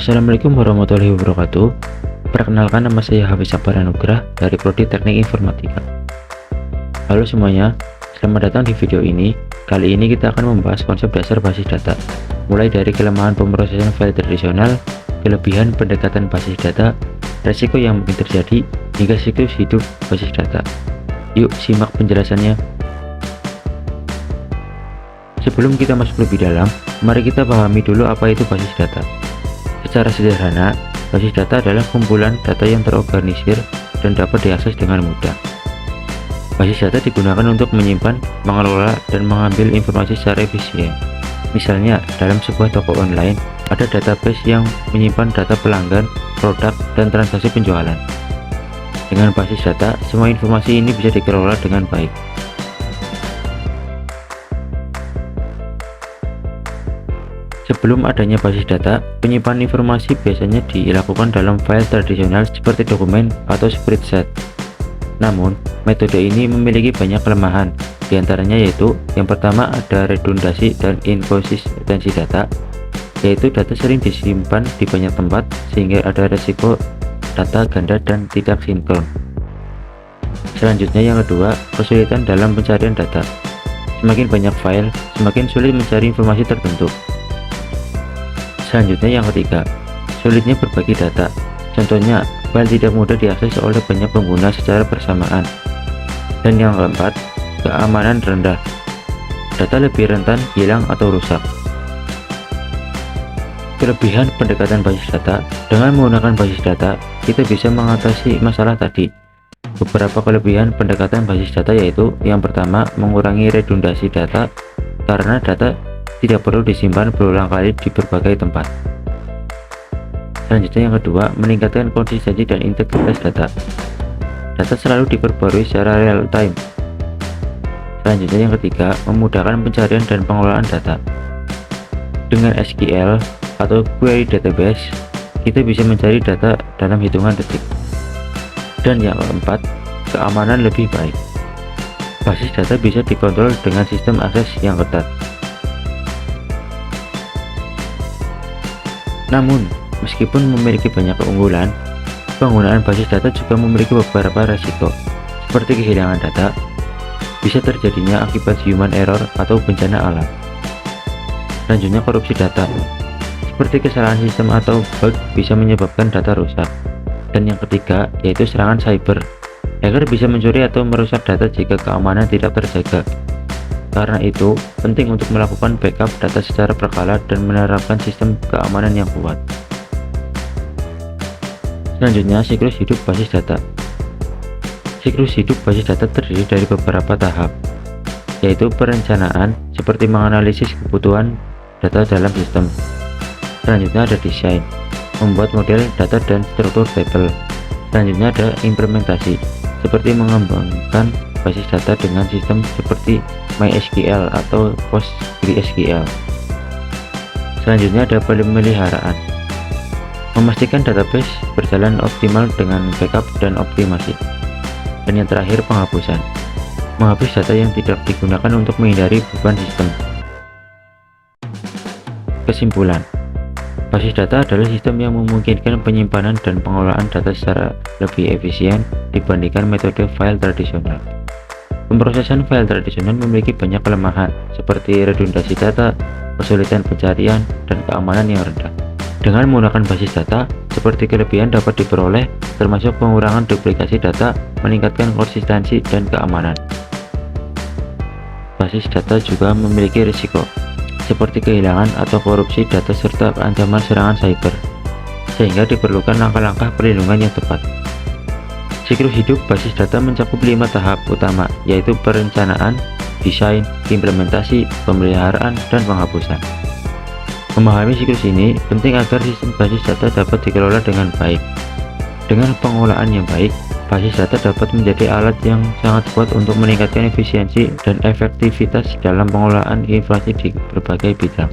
Assalamualaikum warahmatullahi wabarakatuh. Perkenalkan, nama saya Hafiz Akbar Anugrah dari Prodi Teknik Informatika. Halo semuanya, selamat datang di video ini. Kali ini kita akan membahas konsep dasar basis data, mulai dari kelemahan pemrosesan file tradisional, kelebihan pendekatan basis data, resiko yang mungkin terjadi, hingga siklus hidup basis data. Yuk simak penjelasannya. Sebelum kita masuk lebih dalam, mari kita pahami dulu apa itu basis data. Secara sederhana, basis data adalah kumpulan data yang terorganisir dan dapat diakses dengan mudah. Basis data digunakan untuk menyimpan, mengelola, dan mengambil informasi secara efisien. Misalnya, dalam sebuah toko online, ada database yang menyimpan data pelanggan, produk, dan transaksi penjualan. Dengan basis data, semua informasi ini bisa dikelola dengan baik. Sebelum adanya basis data, penyimpanan informasi biasanya dilakukan dalam file tradisional seperti dokumen atau spreadsheet. Namun, metode ini memiliki banyak kelemahan, diantaranya yaitu yang pertama ada redundasi dan inkonsistensi data, yaitu data sering disimpan di banyak tempat sehingga ada resiko data ganda dan tidak sinkron. Selanjutnya yang kedua, kesulitan dalam pencarian data. Semakin banyak file, semakin sulit mencari informasi tertentu. Selanjutnya yang ketiga, sulitnya berbagi data. Contohnya, file tidak mudah diakses oleh banyak pengguna secara bersamaan. Dan yang keempat, keamanan rendah. Data lebih rentan hilang atau rusak. Kelebihan pendekatan basis data. Dengan menggunakan basis data, kita bisa mengatasi masalah tadi. Beberapa kelebihan pendekatan basis data yaitu yang pertama, mengurangi redundasi data karena data tidak perlu disimpan berulang kali di berbagai tempat. Selanjutnya yang kedua, meningkatkan konsistensi dan integritas data. Data selalu diperbarui secara real time. Selanjutnya yang ketiga, memudahkan pencarian dan pengelolaan data. Dengan SQL atau query database, kita bisa mencari data dalam hitungan detik. Dan yang keempat, keamanan lebih baik. Basis data bisa dikontrol dengan sistem akses yang ketat. Namun, meskipun memiliki banyak keunggulan, penggunaan basis data juga memiliki beberapa resiko, seperti kehilangan data, bisa terjadinya akibat human error atau bencana alam. Selanjutnya, korupsi data, seperti kesalahan sistem atau bug bisa menyebabkan data rusak. Dan yang ketiga, yaitu serangan cyber. Hacker bisa mencuri atau merusak data jika keamanan tidak terjaga. Karena itu, penting untuk melakukan backup data secara berkala dan menerapkan sistem keamanan yang kuat. Selanjutnya, siklus hidup basis data. Siklus hidup basis data terdiri dari beberapa tahap, yaitu perencanaan, seperti menganalisis kebutuhan data dalam sistem. Selanjutnya ada desain, membuat model data dan struktur tabel. Selanjutnya ada implementasi, seperti mengembangkan basis data dengan sistem seperti MySQL atau PostgreSQL. Selanjutnya ada pemeliharaan, memastikan database berjalan optimal dengan backup dan optimasi. Dan yang terakhir, penghapusan, menghapus data yang tidak digunakan untuk menghindari beban sistem. Kesimpulan, basis data adalah sistem yang memungkinkan penyimpanan dan pengelolaan data secara lebih efisien dibandingkan metode file tradisional. Pemrosesan file tradisional memiliki banyak kelemahan, seperti redundasi data, kesulitan pencarian, dan keamanan yang rendah. Dengan menggunakan basis data, seperti kelebihan dapat diperoleh, termasuk pengurangan duplikasi data, meningkatkan konsistensi dan keamanan. Basis data juga memiliki risiko, seperti kehilangan atau korupsi data serta ancaman serangan cyber, sehingga diperlukan langkah-langkah perlindungan yang tepat. Siklus hidup basis data mencakup 5 tahap utama, yaitu perencanaan, desain, implementasi, pemeliharaan, dan penghapusan. Memahami siklus ini penting agar sistem basis data dapat dikelola dengan baik. Dengan pengelolaan yang baik, basis data dapat menjadi alat yang sangat kuat untuk meningkatkan efisiensi dan efektivitas dalam pengelolaan informasi di berbagai bidang.